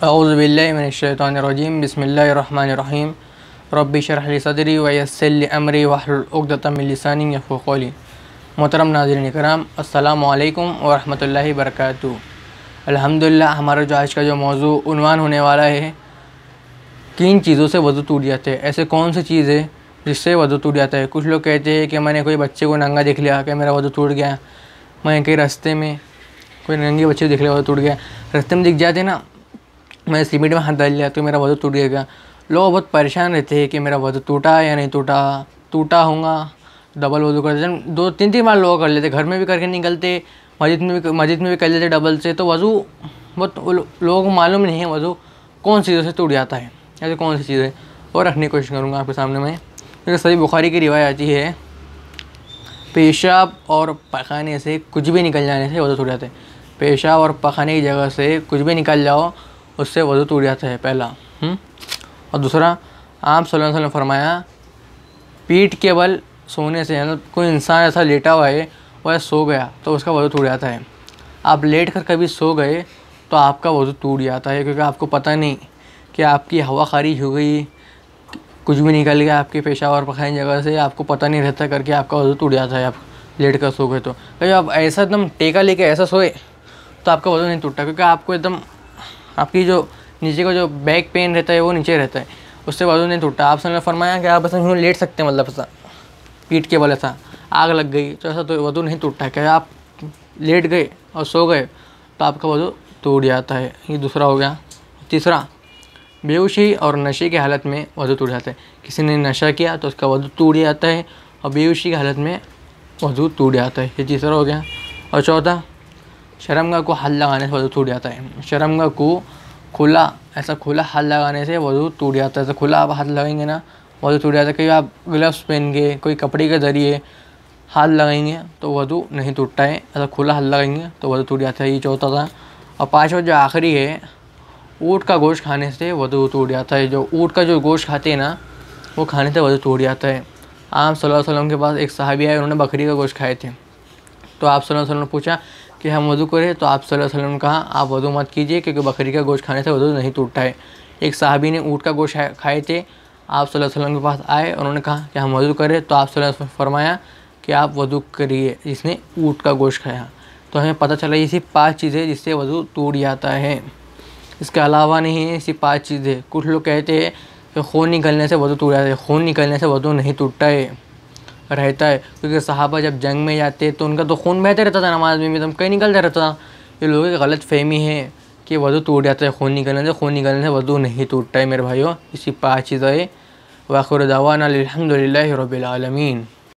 औज़ुबिल्लाहि मिनश्शैतानिर्रजीम बिस्मिल्लाहिर्रहमानिर्रहीम रब्बि इश्रह ली सदरी व यस्सिर ली अमरी वहलुल उक़दतम मिन लिसानी यफ़क़हू क़ौली। मोहतरम नाज़रीन इकराम, अस्सलामु अलैकुम व रहमतुल्लाहि व बरकातुहू। अल्हम्दुलिल्लाह, हमारा जो आज का जो मौजू उन्वान होने वाला है, किन चीज़ों से वज़ू टूट जाते हैं। ऐसे कौन सी चीज़ है जिससे वज़ू टूट जाता है। कुछ लोग कहते हैं कि मैंने कोई बच्चे को नंगा देख लिया कि मेरा वज़ू टूट गया। मैं कहीं रास्ते में कोई नंगे बच्चे देख लिया, वज़ू टूट गया। रास्ते में दिख जाते ना, मैं सीमेंट में हाथ डाल लिया तो मेरा वज़ू टूट गया। लोग बहुत परेशान रहते हैं कि मेरा वज़ू टूटा या नहीं टूटा, टूटा होगा। डबल वज़ू करते, 2-3 बार लोग कर लेते, घर में भी करके निकलते, मस्जिद में भी कर लेते डबल से। तो वज़ू बहुत लोगों को मालूम नहीं है वज़ू कौन सी चीज़ों से टूट जाता है, ऐसे कौन सी चीज़ है। और रखने की कोशिश करूँगा आपके सामने में। क्योंकि सही बुखारी की रिवायत आती है, पेशाब और पखाने से कुछ भी निकल जाने से वज़ू टूट जाता है। पेशाब और पखाने की जगह से कुछ भी निकल जाओ, उससे वज़ू टूट जाता है, पहला। और दूसरा, आप सल्लल्लाहु अलैहि वसल्लम फरमाया, पीठ के बल सोने से, मतलब कोई इंसान ऐसा लेटा हुआ है वह सो गया तो उसका वज़ू टूट जाता है। आप लेट कर कभी सो गए तो आपका वज़ू टूट जाता है, क्योंकि आपको पता नहीं कि आपकी हवा खारिज हो गई, कुछ भी निकल गया आपके पेशाब और पखाने की जगह से, आपको पता नहीं रहता करके आपका वज़ू टूट जाता है। आप लेट कर सो गए तो कभी आप ऐसा एकदम टेका लेके ऐसा सोए तो आपका वज़ू नहीं टूटता, क्योंकि आपको एकदम आपकी जो नीचे का जो बैक पेन रहता है वो नीचे रहता है, उससे वज़ू नहीं टूटता। आप ने फरमाया कि आप ऐसा यूँ लेट सकते हैं, मतलब ऐसा पीठ के बल ऐसा आग लग गई तो ऐसा तो वज़ू नहीं टूटता है। क्या आप लेट गए और सो गए तो आपका वज़ू टूट जाता है। ये दूसरा हो गया। तीसरा, बेहोशी और नशे की हालत में वज़ू टूट जाता है। किसी ने नशा किया तो उसका वज़ू टूट जाता है, और बेहोशी की हालत में वज़ू टूट जाता है। ये तीसरा हो गया। और चौथा, शर्मगाह को हाथ लगाने से वज़ू टूट जाता है। शर्मगाह को खुला हाथ लगाने से वज़ू टूट जाता है। ऐसा खुला आप हाथ लगाएंगे ना, वज़ू टूट जाता है। कहीं आप ग्लव्स पहन के कोई कपड़े के ज़रिए हाथ लगाएंगे तो वज़ू नहीं टूटता है। ऐसा खुला हाथ लगाएंगे तो वज़ू टूट जाता है। ये चौथा था। और पाँचवा जो आखिरी है, ऊँट का गोश्त खाने से वज़ू टूट जाता है। जो ऊँट का जो गोश्त खाते हैं ना, वो खाने से वज़ू टूट जाता है। आप सल्लल्लाहु अलैहि वसल्लम के पास एक सहाबी आए, उन्होंने बकरी का गोश्त खाए थे। तो आप सल्लल्लाहु अलैहि वसल्लम ने पूछा कि हम वज़ू करें, तो आप सल्लल्लाहु अलैहि वसल्लम ने कहा आप वज़ू मत कीजिए, क्योंकि बकरी का गोश्त खाने से वज़ू नहीं टूटता है। एक सहाबी ने ऊँट का गोश्त खाए थे, आप सल्लल्लाहु अलैहि वसल्लम के पास आए और उन्होंने कहा कि हम वज़ू करें, तो आप सल्लल्लाहु अलैहि वसल्लम ने फरमाया कि आप वज़ू करिए जिसने ऊँट का गोश्त खाया। तो हमें पता चला ये सिर्फ 5 चीज़ें जिससे वज़ू टूट जाता है, इसके अलावा नहीं है। सिर्फ 5 चीज़ें। कुछ लोग कहते हैं कि खून निकलने से वज़ू टूट जाता है। खून निकलने से वज़ू नहीं टूटता है, रहता है, क्योंकि सहाबा जब जंग में जाते तो उनका तो खून बहते रहता था, नमाज में कहीं निकलता रहता था। ये लोगों की गलत फहमी है कि वज़ू टूट जाता है खून निकलने से वज़ू नहीं टूटता है मेरे भाइयों। इसी 5 चीज़ें। वाखिर दावाना अल्हम्दुलिल्लाहि रब्बिल आलमीन।